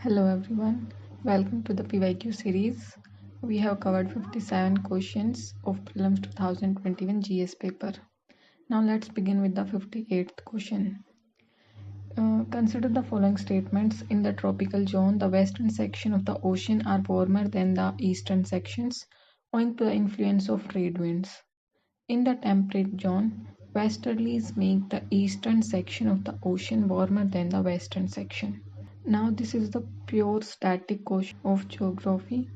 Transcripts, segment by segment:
Hello everyone, welcome to the PYQ series. We have covered 57 questions of Prelims 2021 GS paper. Now let's begin with the 58th question. Consider the following statements. In the tropical zone, the western section of the ocean are warmer than the eastern sections owing to the influence of trade winds. In the temperate zone, westerlies make the eastern section of the ocean warmer than the western section. Now this is the pure static question of geography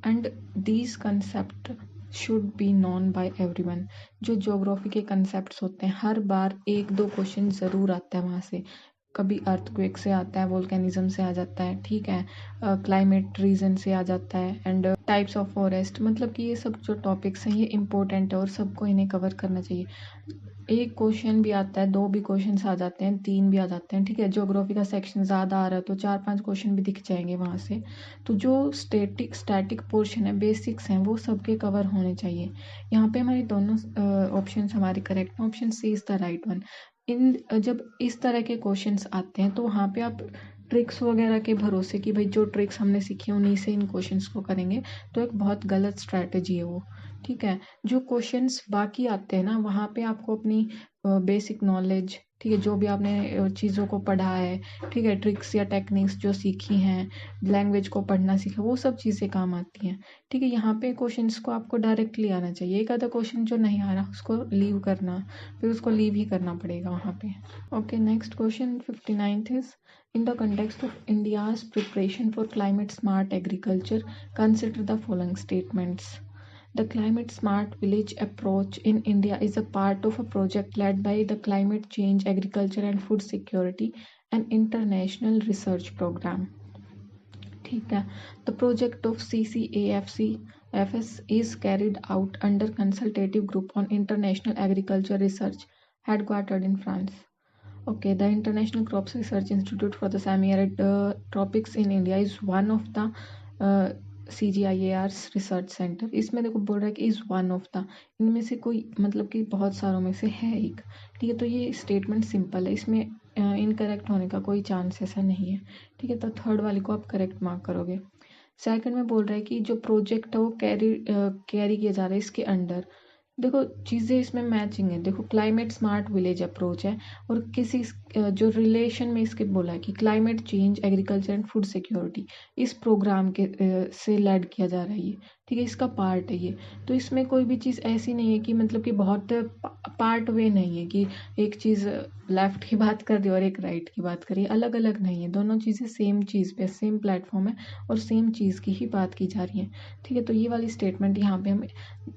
and these concepts should be known by everyone. जो geography के concepts होते हैं हर बार एक दो question ज़रूर आता है वहाँ से. कभी अर्थक्वेक से आता है, वोल्केनिज्म से आ जाता है, ठीक है, क्लाइमेट रीजन से आ जाता है एंड टाइप्स ऑफ फॉरेस्ट. मतलब कि ये सब जो टॉपिक्स हैं ये इंपॉर्टेंट है और सबको इन्हें कवर करना चाहिए. एक क्वेश्चन भी आता है, दो भी क्वेश्चंस आ जाते हैं, तीन भी आ जाते हैं, ठीक है. ज्योग्राफी का सेक्शन ज़्यादा आ रहा है तो 4-5 क्वेश्चन भी दिख जाएंगे वहाँ से. तो जो स्टैटिक पोर्शन है, बेसिक्स हैं, वो सबके कवर होने चाहिए. यहाँ पे हमारी दोनों ऑप्शंस हमारे करेक्ट हैं. Option C is the right one. जब इस तरह के क्वेश्चंस आते हैं तो वहाँ पे आप ट्रिक्स वगैरह के भरोसे कि भाई जो ट्रिक्स हमने सीखी उन्हीं से इन क्वेश्चंस को करेंगे तो एक बहुत गलत स्ट्रैटेजी है वो, ठीक है. जो क्वेश्चंस बाकी आते हैं ना वहाँ पे आपको अपनी बेसिक नॉलेज, ठीक है, जो भी आपने चीज़ों को पढ़ा है, ठीक है, ट्रिक्स या टेक्निक्स जो सीखी हैं, लैंग्वेज को पढ़ना सीखा, वो सब चीज़ें काम आती हैं, ठीक है. यहाँ पे क्वेश्चंस को आपको डायरेक्टली आना चाहिए. एक आधा क्वेश्चन जो नहीं आ रहा उसको लीव करना, फिर उसको लीव ही करना पड़ेगा वहाँ पे. Okay, next question 59th is in the context of India's preparation for climate smart agriculture, consider the following statements. The climate smart village approach in India is a part of a project led by the Climate Change, Agriculture and Food Security, an international research program. ठीक है. The project of CCAFC is carried out under consultative group on international agriculture research headquartered in France. Okay, the International Crops Research Institute for the Semi-Arid Tropics in India is one of the CGIAR's research center. इसमें देखो बोल रहा है कि is one of the, इनमें से कोई मतलब कि बहुत सारों में से है एक, ठीक है. तो ये स्टेटमेंट सिंपल है, इसमें इनकरेक्ट होने का कोई चांस ऐसा नहीं है, ठीक है. तो थर्ड वाली को आप करेक्ट मार्क करोगे. सेकंड में बोल रहा है कि जो प्रोजेक्ट है वो कैरी किया जा रहा है इसके अंडर. देखो चीज़ें इसमें मैचिंग है. देखो क्लाइमेट स्मार्ट विलेज अप्रोच है और किसी जो रिलेशन में इसके बोला है कि climate change, agriculture and food security, इस प्रोग्राम के से लैड किया जा रहा है ये, ठीक है, इसका पार्ट है ये. तो इसमें कोई भी चीज़ ऐसी नहीं है कि मतलब कि बहुत पार्ट वे नहीं है कि एक चीज़ लेफ्ट की बात कर रही है और एक राइट की बात कर रही है, अलग अलग नहीं है. दोनों चीज़ें सेम चीज़ पे, सेम प्लेटफॉर्म है और सेम चीज़ की ही बात की जा रही है, ठीक है. तो ये वाली स्टेटमेंट यहाँ पे हमें,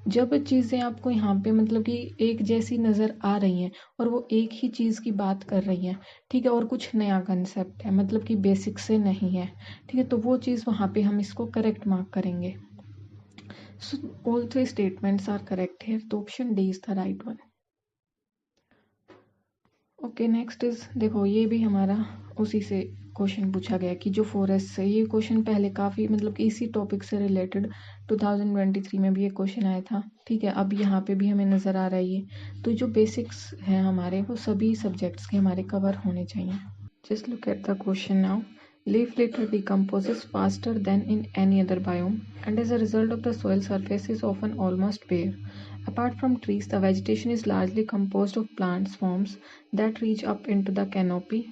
जब चीज़ें आपको यहाँ पे मतलब कि एक जैसी नज़र आ रही हैं और वो एक ही चीज़ की बात कर रही हैं, ठीक है, और कुछ नया कंसेप्ट है मतलब कि बेसिक से नहीं है, ठीक है, तो वो चीज़ वहाँ पे हम इसको करेक्ट मार्क करेंगे. So all three statements are correct है, तो option D is the right one. Okay, next is, देखो ये भी हमारा उसी से क्वेश्चन पूछा गया कि जो फॉरेस्ट से, ये क्वेश्चन पहले काफ़ी मतलब कि इसी टॉपिक से रिलेटेड 2023 में भी ये क्वेश्चन आया था, ठीक है. अब यहाँ पे भी हमें नज़र आ रहा है ये. तो जो बेसिक्स हैं हमारे वो सभी सब्जेक्ट्स के हमारे कवर होने चाहिए. Just look at the question now. Leaf litter decomposes faster than in any other biome, and as a result of the soil surface is often almost bare. Apart from trees, the vegetation is largely composed of plant swarms that reach up into the canopy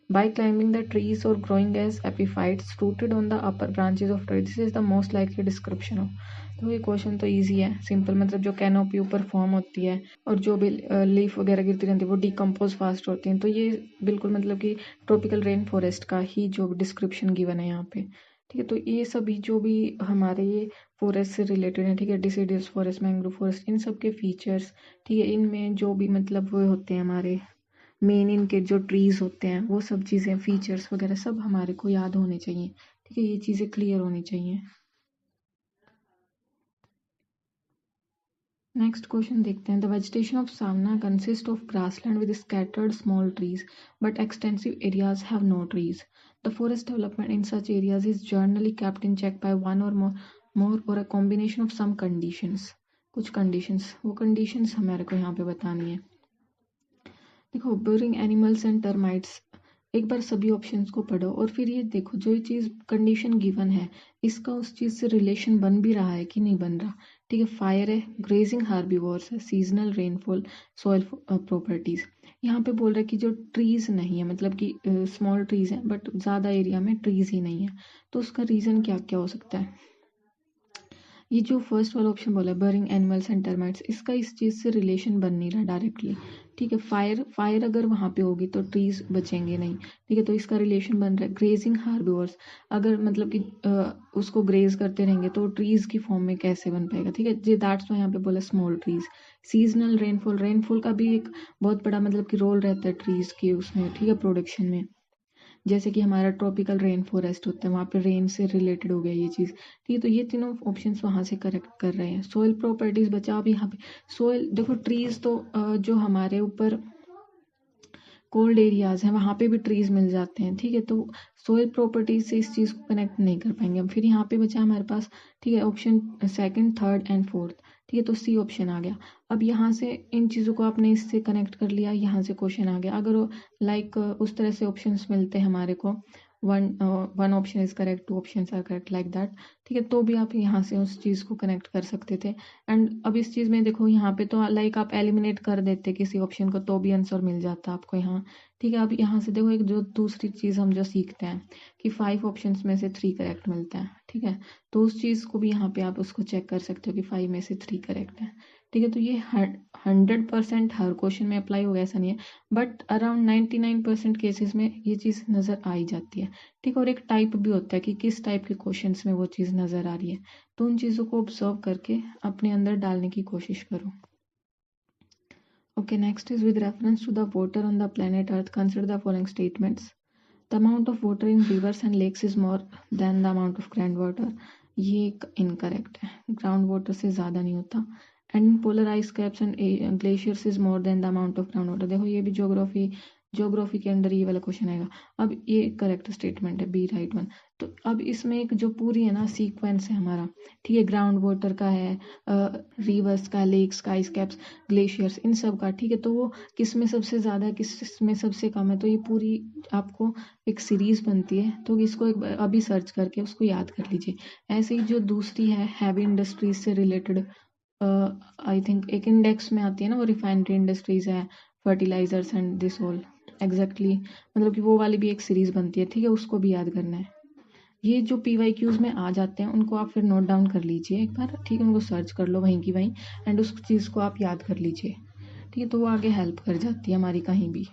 by climbing the trees or growing as epiphytes rooted on the upper branches of trees. This is the most likely description of. तो ये question तो easy है, simple. मतलब जो canopy ऊपर form होती है और जो भी लीफ वगैरह गिरती रहती है वो डिकम्पोज फास्ट होती हैं. तो ये बिल्कुल मतलब कि ट्रॉपिकल रेन फॉरेस्ट का ही जो डिस्क्रिप्शन गिवन है यहाँ पे, ठीक है. तो ये सभी जो भी हमारे ये फॉरेस्ट से रिलेटेड है, ठीक है, डिसीडियस फॉरेस्ट, मैंग्रोव फॉरेस्ट, इन सब के फीचर्स, ठीक है, इनमें जो भी मतलब वो होते हैं हमारे मेन, इनके जो ट्रीज होते हैं वो सब चीज़ें, फीचर्स वगैरह सब हमारे को याद होने चाहिए, ठीक है, ये चीज़ें क्लियर होनी चाहिए. नेक्स्ट क्वेश्चन देखते हैं. The vegetation of savanna consist of grassland with scattered small trees but extensive areas have no trees. The forest development in such areas is generally kept in check by one or more or a combination of some conditions. कुछ conditions, वो conditions हमारे को यहाँ पे बतानी है. देखो, boring animals and termites एक बार सभी ऑप्शंस को पढ़ो और फिर ये देखो जो ये चीज़ कंडीशन गिवन है इसका उस चीज़ से रिलेशन बन भी रहा है कि नहीं बन रहा। ठीक है, फायर है, ग्रेजिंग हार्बिवोर्स है, सीजनल रेनफॉल, सॉइल प्रॉपर्टीज। यहाँ पे बोल रहा है कि जो ट्रीज नहीं है, मतलब कि स्मॉल ट्रीज हैं बट ज़्यादा एरिया में ट्रीज ही नहीं है, तो उसका रीज़न क्या क्या हो सकता है। ये जो फर्स्ट वाला ऑप्शन बोला है बर्निंग एनिमल्स एंड टर्माइट्स, इसका इस चीज़ से रिलेशन बन नहीं रहा डायरेक्टली। ठीक है, फायर अगर वहाँ पे होगी तो ट्रीज बचेंगे नहीं। ठीक है, तो इसका रिलेशन बन रहा है ग्रेजिंग हार्बिवर्स, अगर मतलब कि उसको ग्रेज करते रहेंगे तो ट्रीज की फॉर्म में कैसे बन पाएगा। ठीक है, जी दैट्स वाई यहाँ पे बोला small trees. Seasonal rainfall, rainfall का भी एक बहुत बड़ा मतलब कि रोल रहता है ट्रीज के उसमें, ठीक है, प्रोडक्शन में। जैसे कि हमारा ट्रॉपिकल रेन फॉरेस्ट होता है, वहाँ पे रेन से रिलेटेड हो गया ये चीज़। ठीक है, तो ये तीनों ऑप्शंस वहाँ से करेक्ट कर रहे हैं। सॉइल प्रॉपर्टीज बचा। अब यहाँ पे सॉइल देखो, ट्रीज तो जो हमारे ऊपर कोल्ड एरियाज हैं वहाँ पे भी ट्रीज मिल जाते हैं। ठीक है, तो सॉइल प्रॉपर्टीज से इस चीज़ को कनेक्ट नहीं कर पाएंगे हम। फिर यहाँ पे बचा हमारे पास, ठीक है, option second, third and fourth. ठीक है, तो सी ऑप्शन आ गया। अब यहाँ से इन चीज़ों को आपने इससे कनेक्ट कर लिया, यहाँ से क्वेश्चन आ गया। अगर लाइक उस तरह से ऑप्शंस मिलते हैं हमारे को, one option is correct, two options are correct, like that. ठीक है, तो भी आप यहाँ से उस चीज़ को कनेक्ट कर सकते थे। एंड अब इस चीज़ में देखो, यहाँ पे तो लाइक आप एलिमिनेट कर देते किसी ऑप्शन को तो भी आंसर मिल जाता आपको यहाँ। ठीक है, अब यहाँ से देखो एक जो दूसरी चीज़ हम जो सीखते हैं कि 5 ऑप्शंस में से 3 करेक्ट मिलता है। ठीक है, तो उस चीज़ को भी यहाँ पे आप उसको चेक कर सकते हो कि 5 में से 3 करेक्ट है। ठीक है, तो ये 100% हर क्वेश्चन में अप्लाई होगा ऐसा नहीं है, बट अराउंड 99% केसेस में ये चीज़ नज़र आ ही जाती है। ठीक है, और एक टाइप भी होता है कि किस टाइप के क्वेश्चंस में वो चीज़ नज़र आ रही है, तो उन चीज़ों को ऑब्जर्व करके अपने अंदर डालने की कोशिश करो। Okay, next is with reference to the water on the planet Earth, consider the following statements. The amount of water in rivers and lakes is more than the amount of groundwater. ये एक incorrect है, ground water से ज़्यादा नहीं होता। And polar ice caps and glaciers is more than the amount of ground water. देखो ये भी ज्योग्राफी के अंदर ये वाला क्वेश्चन आएगा। अब ये करेक्ट स्टेटमेंट है, बी राइट वन। तो अब इसमें एक जो पूरी है ना सीक्वेंस है हमारा, ठीक है, ग्राउंड वाटर का है, रिवर्स का, लेक्स का, आइस कैप्स, ग्लेशियर्स, इन सब का। ठीक है, तो वो किस में सबसे ज़्यादा है, किस में सबसे कम है, तो ये पूरी आपको एक सीरीज बनती है। तो इसको एक अभी सर्च करके उसको याद कर लीजिए। ऐसे ही जो दूसरी है हैवी इंडस्ट्रीज से रिलेटेड, आई थिंक एक इंडेक्स में आती है ना, वो रिफाइनरी इंडस्ट्रीज है, fertilisers and this all, exactly, मतलब कि वो वाली भी एक सीरीज बनती है। ठीक है, उसको भी याद करना है। ये जो PYQs में आ जाते हैं उनको आप फिर नोट डाउन कर लीजिए एक बार। ठीक है, उनको सर्च कर लो वहीं की वहीं, एंड उस चीज़ को आप याद कर लीजिए। ठीक है, तो वो आगे हेल्प कर जाती है हमारी कहीं भी।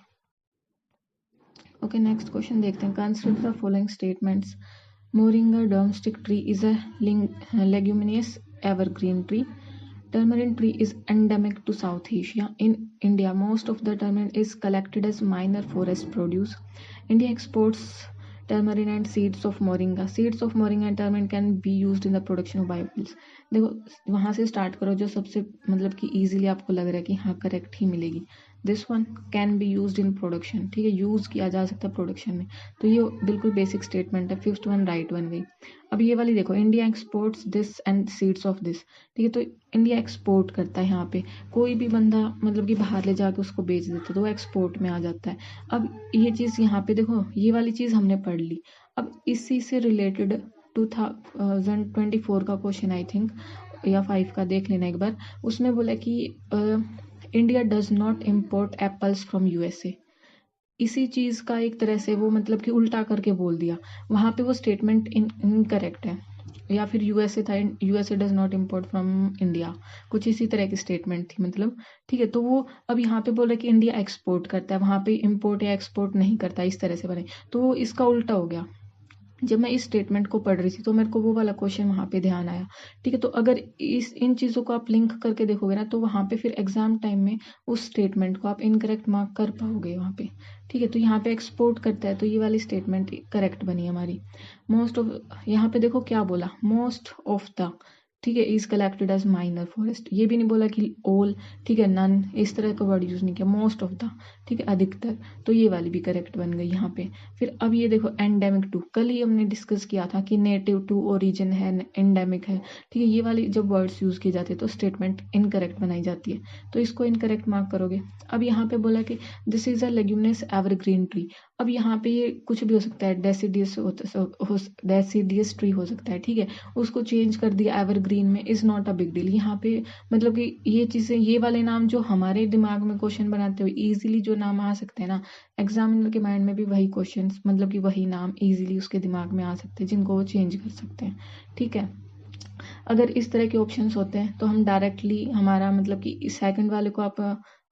ओके, नेक्स्ट क्वेश्चन देखते हैं। Consider the following statements. Moringa domestic tree is a leguminous evergreen tree. Tamarind tree is endemic to South Asia. In India, most of the tamarind is collected as minor forest produce. India exports tamarind and seeds of moringa. Seeds of moringa and tamarind can be used in the production of biofuels. देखो वहाँ से start करो जो सबसे मतलब कि easily आपको लग रहा है कि हाँ करेक्ट ही मिलेगी। This one can be used in production. ठीक है, यूज किया जा सकता है प्रोडक्शन में, तो ये बिल्कुल बेसिक स्टेटमेंट है। फिफ्थ वन राइट वन गई। अब ये वाली देखो, India exports this and seeds of this. ठीक है, तो इंडिया एक्सपोर्ट करता है। यहाँ पे कोई भी बंदा मतलब कि बाहर ले जाके उसको बेच देता है तो वो एक्सपोर्ट में आ जाता है। अब ये चीज़ यहाँ पे देखो, ये वाली चीज़ हमने पढ़ ली। अब इसी से रिलेटेड 2024 का क्वेश्चन आई थिंक या 5 का देख लेना एक बार। उसमें बोला कि India does not import apples from USA। इसी चीज़ का एक तरह से वो मतलब कि उल्टा करके बोल दिया। वहाँ पे वो स्टेटमेंट इनकरेक्ट है, या फिर USA था, USA does not import from India, कुछ इसी तरह की स्टेटमेंट थी मतलब। ठीक है, तो वो अब यहाँ पे बोल रहे कि इंडिया एक्सपोर्ट करता है, वहाँ पे इम्पोर्ट या एक्सपोर्ट नहीं करता, इस तरह से बने, तो वो इसका उल्टा हो गया। जब मैं इस स्टेटमेंट को पढ़ रही थी तो मेरे को वो वाला क्वेश्चन वहाँ पे ध्यान आया। ठीक है, तो अगर इन चीज़ों को आप लिंक करके देखोगे ना तो वहाँ पे फिर एग्जाम टाइम में उस स्टेटमेंट को आप इनकरेक्ट मार्क कर पाओगे वहाँ पे। ठीक है, तो यहाँ पे एक्सपोर्ट करता है तो ये वाली स्टेटमेंट करेक्ट बनी हमारी। मोस्ट ऑफ, यहाँ पे देखो क्या बोला, मोस्ट ऑफ द, ठीक है, is collected as minor forest. ये भी नहीं बोला कि ऑल, ठीक है, नन, इस तरह का वर्ड यूज नहीं किया, मोस्ट ऑफ द। ठीक है, अधिकतर, तो ये वाली भी करेक्ट बन गई यहाँ पे। फिर अब ये देखो एंडेमिक टू, कल ही हमने डिस्कस किया था कि नेटिव टू ओरिजिन है, एंडेमिक है, ठीक है, ये वाली जब वर्ड्स यूज किए जाते हैं तो स्टेटमेंट इनकरेक्ट बनाई जाती है, तो इसको इनकरेक्ट मार्क करोगे। अब यहाँ पे बोला कि this is a leguminous evergreen tree, अब यहाँ पे ये कुछ भी हो सकता है, डेसिडियस ट्री हो सकता है, ठीक है, उसको चेंज कर दिया एवरग्रीन में, is not a big deal. यहाँ पे मतलब कि ये चीजें, ये वाले नाम जो हमारे दिमाग में क्वेश्चन बनाते हुए इजीली जो नाम आ सकते हैं ना, एग्जामिनर के माइंड में भी वही क्वेश्चन, मतलब कि वही नाम इजीली उसके दिमाग में आ सकते हैं जिनको वो चेंज कर सकते हैं, ठीक है। अगर इस तरह के ऑप्शंस होते हैं तो हम डायरेक्टली हमारा मतलब कि सेकंड वाले को आप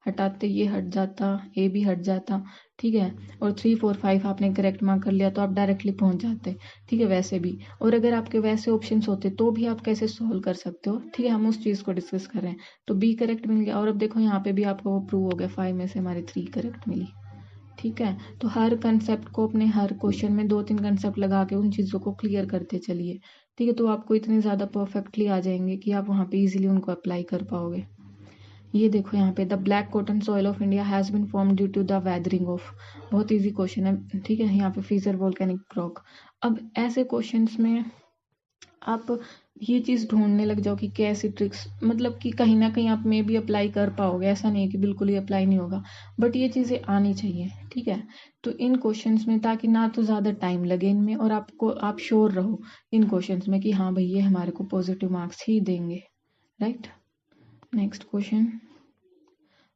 हटाते, ये हट जाता, ए भी हट जाता, ठीक है, और 3 4 5 आपने करेक्ट मार्क कर लिया तो आप डायरेक्टली पहुंच जाते, ठीक है, वैसे भी। और अगर आपके वैसे ऑप्शंस होते तो भी आप कैसे सोल्व कर सकते हो, ठीक है, हम उस चीज़ को डिस्कस कर रहे हैं। तो बी करेक्ट मिल गया, और अब देखो यहाँ पे भी आपको वो प्रूव हो गया, 5 में से हमारी 3 करेक्ट मिली, ठीक है। तो हर कंसेप्ट को अपने हर क्वेश्चन में 2 3 कंसेप्ट लगा के उन चीज़ों को क्लियर करते चलिए, ठीक है, तो आपको इतने ज़्यादा परफेक्टली आ जाएंगे कि आप वहाँ पे इजीली उनको अप्लाई कर पाओगे। ये देखो यहाँ पे, the black cotton soil of India has been form due to the weathering of, बहुत इजी क्वेश्चन है, ठीक है, यहाँ पे फ्रीजर वोल्केनिक रॉक। अब ऐसे क्वेश्चंस में आप ये चीज़ ढूंढने लग जाओ कि कैसी ट्रिक्स, मतलब कि कहीं ना कहीं आप में भी अप्लाई कर पाओगे, ऐसा नहीं है कि बिल्कुल ही अप्लाई नहीं होगा, बट ये चीज़ें आनी चाहिए, ठीक है। तो इन क्वेश्चंस में, ताकि ना तो ज़्यादा टाइम लगे इनमें और आपको, आप श्योर रहो इन क्वेश्चंस में कि हाँ भाई ये हमारे को पॉजिटिव मार्क्स ही देंगे, right. Next question,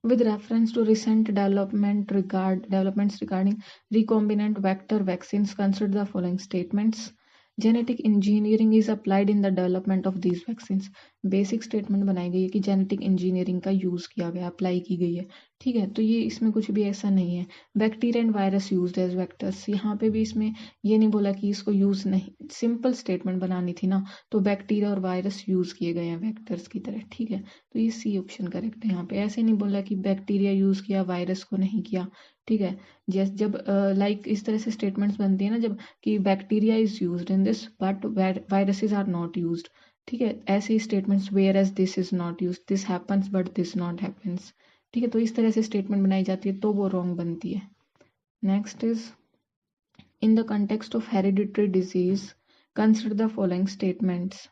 with reference to recent developments regarding recombinant vector vaccines, consider the following statements. Genetic engineering is applied in the development of these vaccines. Basic statement बनाई गई है कि जेनेटिक इंजीनियरिंग का use किया गया, apply की गई है, ठीक है, तो ये इसमें कुछ भी ऐसा नहीं है। Bacteria and virus used as vectors, यहाँ पे भी इसमें ये नहीं बोला कि इसको यूज नहीं, सिंपल स्टेटमेंट बनानी थी ना, तो बैक्टीरिया और वायरस यूज किए गए हैं वेक्टर्स की तरह, ठीक है, तो ये सी ऑप्शन करेक्ट है। यहाँ पे ऐसे नहीं बोला कि बैक्टीरिया यूज किया वायरस को नहीं किया, ठीक है। जैसे जब लाइक इस तरह से स्टेटमेंट्स बनती है ना, जब कि bacteria is used in this but viruses are not used, ठीक है, ऐसे ही statements, whereas this is not used, this happens but this not happens, ठीक है, तो इस तरह से स्टेटमेंट बनाई जाती है तो वो रॉन्ग बनती है। Next is, in the context of hereditary disease consider the following statements.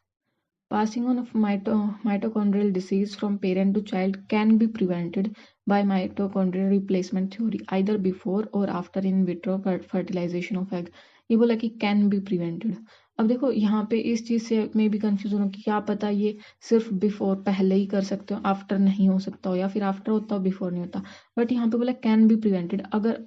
Passing on of mitochondrial disease from parent to child can be prevented by mitochondrial replacement theory, either before or after in vitro fertilization of egg. ये बोला कि can be prevented। अब देखो यहाँ पे इस चीज़ से मैं भी कंफ्यूज हूँ कि क्या पता ये सिर्फ बिफोर पहले ही कर सकते हो, आफ्टर नहीं हो सकता हो, या फिर आफ्टर होता हो बिफोर नहीं होता, बट यहाँ पे बोला कैन बी प्रिवेंटेड। अगर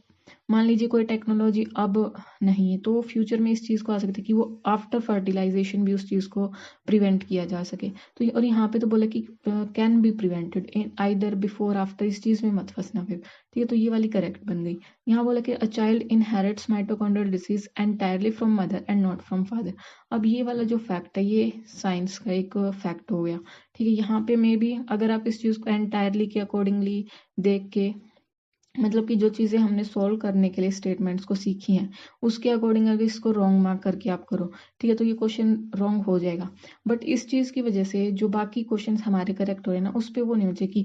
मान लीजिए कोई टेक्नोलॉजी अब नहीं है तो फ्यूचर में इस चीज़ को आ सकती है कि वो आफ्टर फर्टिलाइजेशन भी उस चीज़ को प्रिवेंट किया जा सके, तो और यहाँ पे तो बोला कि can be prevented in either before after, इस चीज़ में मत फंसना फिर, ठीक है, तो ये वाली करेक्ट बन गई। यहाँ बोला कि a child inherits mitochondrial disease entirely from mother and not from father. अब ये वाला जो फैक्ट है ये साइंस का एक फैक्ट हो गया, ठीक है, यहाँ पे मे भी अगर आप इस चीज़ को एंटायरली के अकॉर्डिंगली देख के, मतलब कि जो चीज़ें हमने सॉल्व करने के लिए स्टेटमेंट्स को सीखी हैं उसके अकॉर्डिंग अगर इसको रॉन्ग मार्क करके आप करो, ठीक है, तो ये क्वेश्चन रॉन्ग हो जाएगा। बट इस चीज़ की वजह से जो बाकी क्वेश्चंस हमारे करेक्ट हो रहे हैं ना, उस पर वो नहीं हो जाए कि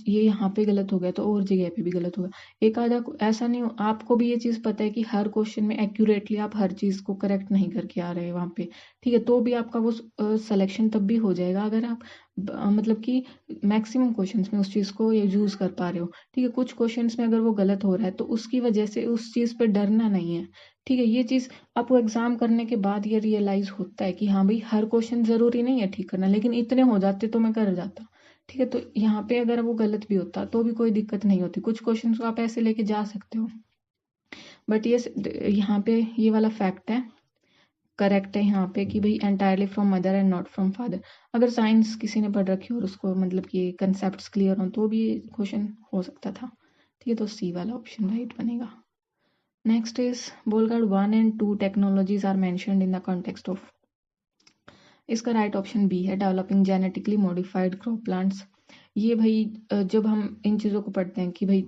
ये यहाँ पे गलत हो गया तो और जगह पे भी गलत होगा, एक आधा ऐसा नहीं हो। आपको भी ये चीज़ पता है कि हर क्वेश्चन में एक्यूरेटली आप हर चीज़ को करेक्ट नहीं करके आ रहे हैं वहाँ पे, ठीक है, तो भी आपका वो सिलेक्शन तब भी हो जाएगा अगर आप मतलब कि मैक्सिमम क्वेश्चंस में उस चीज़ को ये यूज़ कर पा रहे हो, ठीक है। कुछ क्वेश्चंस में अगर वो गलत हो रहा है तो उसकी वजह से उस चीज़ पे डरना नहीं है, ठीक है, ये चीज़ आपको एग्जाम करने के बाद ये रियलाइज होता है कि हाँ भाई हर क्वेश्चन ज़रूरी नहीं है ठीक करना, लेकिन इतने हो जाते तो मैं कर जाता, ठीक है, तो यहाँ पे अगर वो गलत भी होता तो भी कोई दिक्कत नहीं होती, कुछ क्वेश्चन को आप ऐसे लेके जा सकते हो। बट ये यहाँ पे ये वाला फैक्ट है, करेक्ट है यहाँ पे कि भाई entirely from mother and not from father. अगर साइंस किसी ने पढ़ रखी हो और उसको मतलब कि कंसेप्ट क्लियर हो तो भी ये क्वेश्चन हो सकता था, ठीक है, तो सी वाला ऑप्शन राइट बनेगा। Next is Bollgard 1 and 2 technologies are mentioned in the context of, इसका राइट ऑप्शन बी है, developing genetically modified crop plants. ये भाई जब हम इन चीज़ों को पढ़ते हैं कि भाई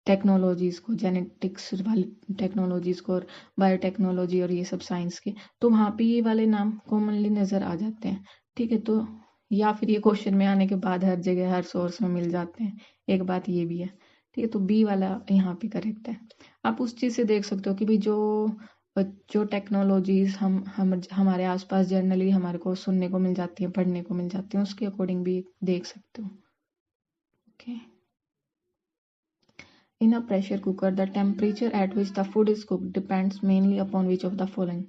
टेक्नोलॉजीज़ को, जेनेटिक्स वाली टेक्नोलॉजीज़ को और बायोटेक्नोलॉजी और ये सब साइंस के, तो वहाँ पे ये वाले नाम कॉमनली नज़र आ जाते हैं, ठीक है, तो या फिर ये क्वेश्चन में आने के बाद हर जगह हर सोर्स में मिल जाते हैं, एक बात ये भी है, ठीक है, तो बी वाला यहाँ पे करेक्ट है। आप उस चीज़ से देख सकते हो कि भाई जो टेक्नोलॉजीज हम हमारे आसपास जनरली हमारे को सुनने को मिल जाती हैं, पढ़ने को मिल जाती हैं, उसके अकॉर्डिंग भी देख सकते हो। Okay, in a pressure cooker the temperature at which the food is cooked depends mainly upon which of the following.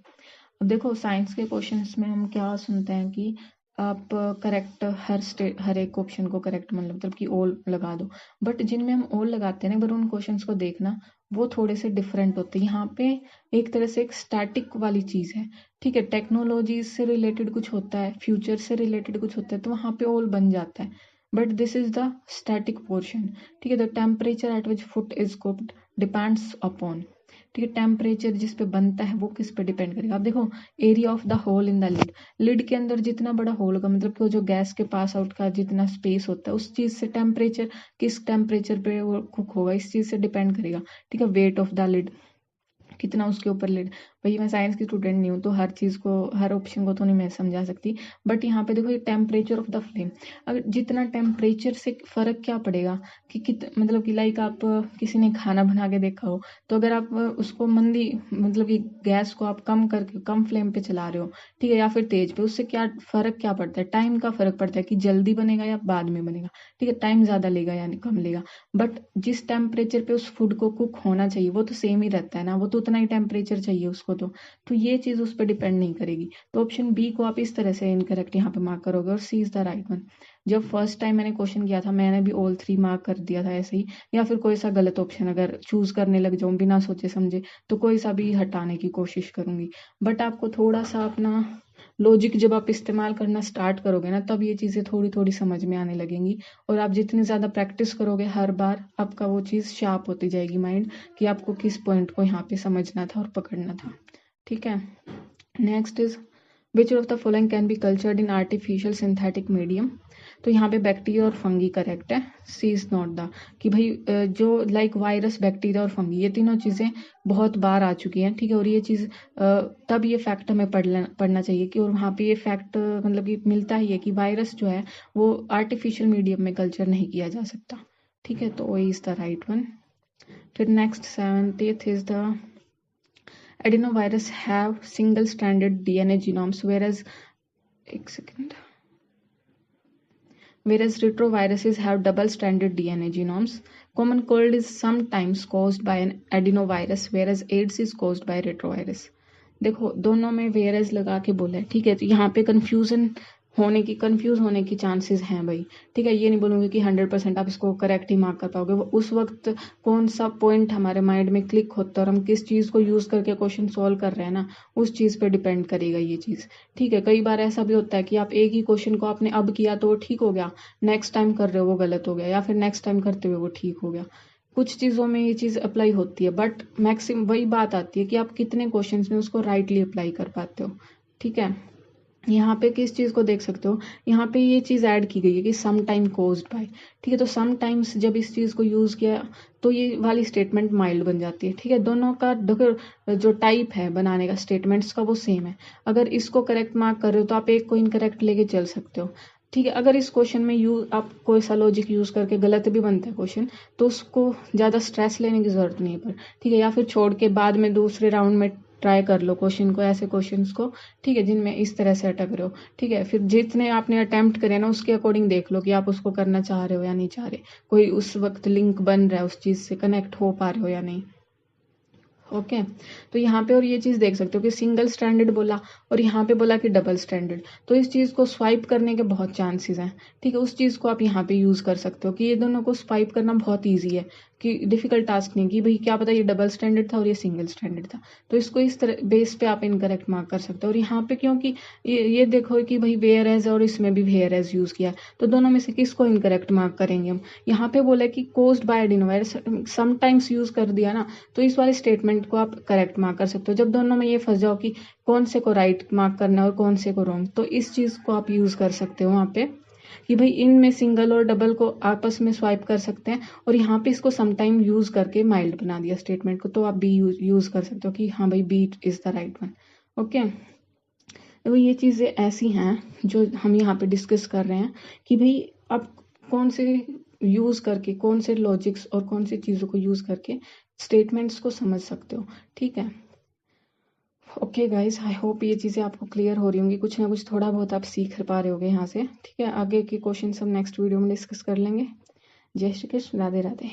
अब देखो साइंस के क्वेश्चंस में हम क्या सुनते हैं कि आप करेक्ट हर एक ऑप्शन को करेक्ट मतलब कि ऑल लगा दो, बट जिनमें हम ऑल लगाते हैं ना, पर उन क्वेश्चंस को देखना वो थोड़े से डिफरेंट होते हैं। यहाँ पे एक तरह से एक स्टैटिक वाली चीज़ है, ठीक है, टेक्नोलॉजी से रिलेटेड कुछ होता है, फ्यूचर से रिलेटेड कुछ होता है, तो वहाँ पे ऑल बन जाता है, but this is the static portion. ठीक है, the temperature at which food is cooked depends upon, ठीक है, टेम्परेचर जिस पे बनता है वो किस पे डिपेंड करेगा। अब देखो area of the hole in the lid, lid के अंदर जितना बड़ा होल होगा, मतलब कि जो गैस के पास आउट का जितना स्पेस होता है, उस चीज से टेम्परेचर किस टेम्परेचर पे वो कुक होगा इस चीज से डिपेंड करेगा। ठीक है, वेट ऑफ द लिड, कितना उसके ऊपर लिड। भाई मैं साइंस की स्टूडेंट नहीं हूँ तो हर चीज़ को हर ऑप्शन को तो नहीं मैं समझा सकती, बट यहाँ पे देखो ये टेम्परेचर ऑफ द फ्लेम, अगर जितना टेम्परेचर से फ़र्क क्या पड़ेगा कि मतलब कि लाइक आप किसी ने खाना बना के देखा हो, तो अगर आप उसको मंदी मतलब कि गैस को आप कम करके कम फ्लेम पे चला रहे हो, ठीक है, या फिर तेज पे, उससे क्या फ़र्क क्या पड़ता है, टाइम का फ़र्क पड़ता है कि जल्दी बनेगा या बाद में बनेगा। ठीक है, टाइम ज़्यादा लेगा या कम लेगा, बट जिस टेम्परेचर पे उस फूड को कुक होना चाहिए वो तो सेम ही रहता है ना, वो तो उतना ही टेम्परेचर चाहिए उसको, तो ये चीज़ उस पर डिपेंड नहीं करेगी। तो ऑप्शन बी को आप इस तरह से इनकरेक्ट यहाँ पे मार्क करोगे और सी इज द राइट वन। जब फर्स्ट टाइम मैंने क्वेश्चन किया था मैंने भी ऑल 3 मार्क कर दिया था ऐसे ही, या फिर कोई सा गलत ऑप्शन अगर चूज करने लग जाऊँ बिना सोचे समझे तो कोई सा भी हटाने की कोशिश करूंगी, बट आपको थोड़ा सा अपना लॉजिक जब आप इस्तेमाल करना स्टार्ट करोगे ना, तब ये चीज़ें थोड़ी थोड़ी समझ में आने लगेंगी, और आप जितनी ज़्यादा प्रैक्टिस करोगे हर बार आपका वो चीज़ शार्प होती जाएगी माइंड, कि आपको किस पॉइंट को यहाँ पे समझना था और पकड़ना था। ठीक है, next is which of the following can be cultured in artificial synthetic medium. तो यहाँ पे बैक्टीरिया और फंगी करेक्ट है, सी इज नॉट द, कि भाई जो लाइक वायरस बैक्टीरिया और फंगी ये तीनों चीज़ें बहुत बार आ चुकी हैं। ठीक है, और ये चीज़ तब ये फैक्ट हमें पढ़ना चाहिए कि, और वहाँ पे ये फैक्ट मतलब कि मिलता ही है कि वायरस जो है वो आर्टिफिशियल मीडियम में कल्चर नहीं किया जा सकता। ठीक है, तो वही इज द राइट वन। फिर next 7th is the adenovirus have single stranded DNA genomes whereas retroviruses have double stranded DNA genomes. Common cold is sometimes caused by an adenovirus whereas AIDS is caused by retrovirus. देखो दोनों में whereas लगा के बोला है, ठीक है, तो यहाँ पे कंफ्यूज होने की चांसेस हैं भाई। ठीक है, ये नहीं बोलूँगी कि 100% आप इसको करेक्ट ही मार्क कर पाओगे, वो उस वक्त कौन सा पॉइंट हमारे माइंड में क्लिक होता है और हम किस चीज़ को यूज़ करके क्वेश्चन सॉल्व कर रहे हैं ना, उस चीज़ पे डिपेंड करेगा ये चीज़। ठीक है, कई बार ऐसा भी होता है कि आप एक ही क्वेश्चन को आपने अब किया तो वो ठीक हो गया, नेक्स्ट टाइम कर रहे हो वो गलत हो गया, या फिर नेक्स्ट टाइम करते हुए वो ठीक हो गया। कुछ चीज़ों में ये चीज़ अप्लाई होती है, बट मैक्सिमम वही बात आती है कि आप कितने क्वेश्चंस में उसको राइटली अप्लाई कर पाते हो। ठीक है, यहाँ पे किस चीज़ को देख सकते हो, यहाँ पे ये चीज़ ऐड की गई है कि सम टाइम कोज्ड बाय। ठीक है, तो सम टाइम्स जब इस चीज़ को यूज़ किया तो ये वाली स्टेटमेंट माइल्ड बन जाती है। ठीक है, दोनों का जो टाइप है बनाने का स्टेटमेंट्स का वो सेम है। अगर इसको करेक्ट मार्क कर रहे हो तो आप एक को इनकरेक्ट लेके चल सकते हो। ठीक है, अगर इस क्वेश्चन में आप कोई सा लॉजिक यूज़ करके गलत भी बनता है क्वेश्चन, तो उसको ज़्यादा स्ट्रेस लेने की ज़रूरत नहीं है पर। ठीक है, या फिर छोड़ के बाद में दूसरे राउंड में ट्राई कर लो क्वेश्चन को, ऐसे क्वेश्चंस को, ठीक है, जिनमें इस तरह से अटक रहे हो। ठीक है, फिर जितने आपने अटेम्प्ट करे ना उसके अकॉर्डिंग देख लो कि आप उसको करना चाह रहे हो या नहीं चाह रहे, कोई उस वक्त लिंक बन रहा है उस चीज़ से, कनेक्ट हो पा रहे हो या नहीं। ओके, तो यहाँ पे और ये चीज़ देख सकते हो कि सिंगल स्टैंडर्ड बोला और यहाँ पे बोला कि डबल स्टैंडर्ड, तो इस चीज़ को स्वाइप करने के बहुत चांसेस हैं। ठीक है, उस चीज़ को आप यहाँ पे यूज़ कर सकते हो कि ये दोनों को स्वाइप करना बहुत ईजी है, कि डिफिकल्ट टास्क नहीं, कि भाई क्या पता ये डबल स्टैंडर्ड था और ये सिंगल स्टैंडर्ड था, तो इसको इस तरह बेस पे आप इनकरेक्ट मार्क कर सकते हो। और यहाँ पे क्योंकि ये देखो कि भाई वेयर एज और इसमें भी वेयर एज यूज़ किया है, तो दोनों में से किसको इनकरेक्ट मार्क करेंगे हम। यहाँ पे बोला कि caused by adenovirus sometimes use कर दिया ना, तो इस वाले स्टेटमेंट को आप करेक्ट मार्क कर सकते हो। जब दोनों में ये फंस जाओ कि कौन से को राइट मार्क करना है और कौन से को रॉन्ग, तो इस चीज़ को आप यूज़ कर सकते हो वहाँ पे कि भाई इनमें सिंगल और डबल को आपस में स्वाइप कर सकते हैं, और यहाँ पे इसको समटाइम यूज़ करके माइल्ड बना दिया स्टेटमेंट को, तो आप बी यूज़ कर सकते हो कि हाँ भाई B is the right one. Okay, तो ये चीज़ें ऐसी हैं जो हम यहाँ पे डिस्कस कर रहे हैं कि भाई आप कौन से यूज़ करके, कौन से लॉजिक्स और कौन सी चीज़ों को यूज़ करके स्टेटमेंट्स को समझ सकते हो। ठीक है, ओके गाइस, आई होप ये चीज़ें आपको क्लियर हो रही होंगी, कुछ ना कुछ थोड़ा बहुत आप सीख पा रहे होगे यहाँ से। ठीक है, आगे के क्वेश्चन सब नेक्स्ट वीडियो में डिस्कस कर लेंगे। जय श्री कृष्ण, राधे राधे।